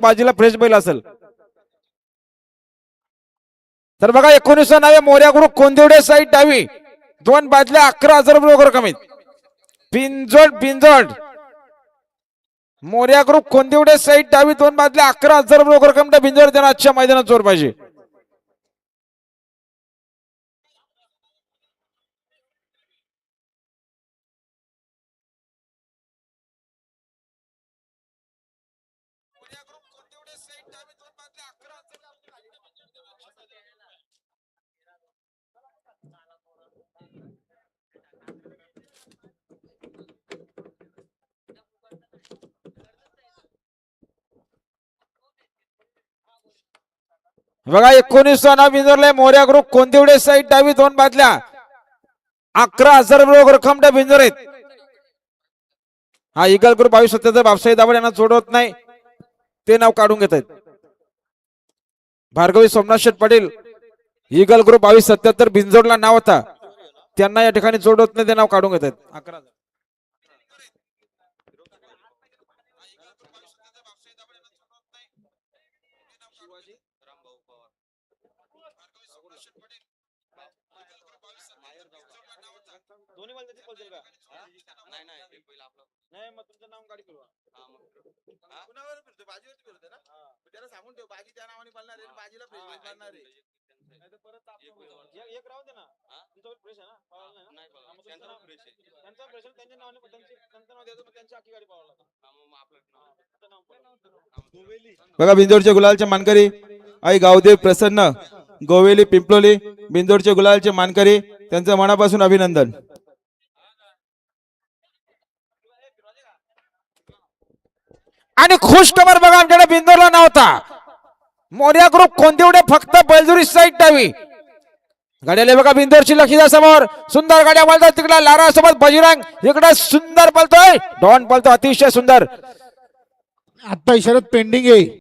बाजीला fresh बैल असेल तर बघा 19 नावे मोर्या ग्रुप कोंदिवडे साईड डावी 2 बादल्या 11,000 रुपये कमीत बिंजोड मोर्या ग्रुप कोंदिवडे साईड डावी 2 बादल्या 11,000 रुपये रक्कम बिंजोड त्यांना आजच्या मैदानात जोर पाहिजे. बघा 19 नाव बिंजोरले मोर्या ग्रुप कोंदिवडे साईड डावी 2 बादल्या 11,000 रुपये रक्कम बिंजोर आहेत. हा इगल ग्रुप 2277 बापसाई दाबड यांना जोडवत नाही ते नाव काढून घेत आहेत. भार्गवी सोमनाथ शेठ पाटील इगल ग्रुप 2277 बिंजोरला नाव होता त्यांना या ठिकाणी जोडवत नाही ते नाव काढून घेत आहेत. 11 दोन्ही मला त्याची पोहोचेल का नाही नाही एक पहिला आपला नाही मग तुमचं नाव गाडी करू हां मग कुणावर फिरतो बाजीवरती फिरतो ना त्याला सांगून ठेव बाजी त्या नावाने बोलणार आहे बाजीला फ्रेश करणार आहे नाही तर परत एक राहू दे ना तुमचं फ्रेश आहे ना पावला नाही मग त्यांचं नाव फ्रेश आहे त्यांचं फ्रेश त्यांच्या नावाने त्यांचं नाव देतो मग त्यांची आखी गाडी पावला मग आपलं बघा बिंदोडच्या गुलालचे मानकरी आई गावदेव प्रसन्न गोवेली पिंपलोली बिंदोडचे गुलालचे मानकरी त्यांचं मनापासून अभिनंदन. आणि खुश खबर बघा आमच्याकडे बिंदोरला नव्हता मोर्या ग्रुप कोंदिवडे फक्त बैलजुरी साईड डावी गाड्याला बघा बिंदोरची लखीदा समोर सुंदर गाड्या बोलतात तिकडे लारा सोबत बजरंग इकडे सुंदर पळतोय डॉन पळतो अतिशय सुंदर आता इशारात पेंडिंग आहे.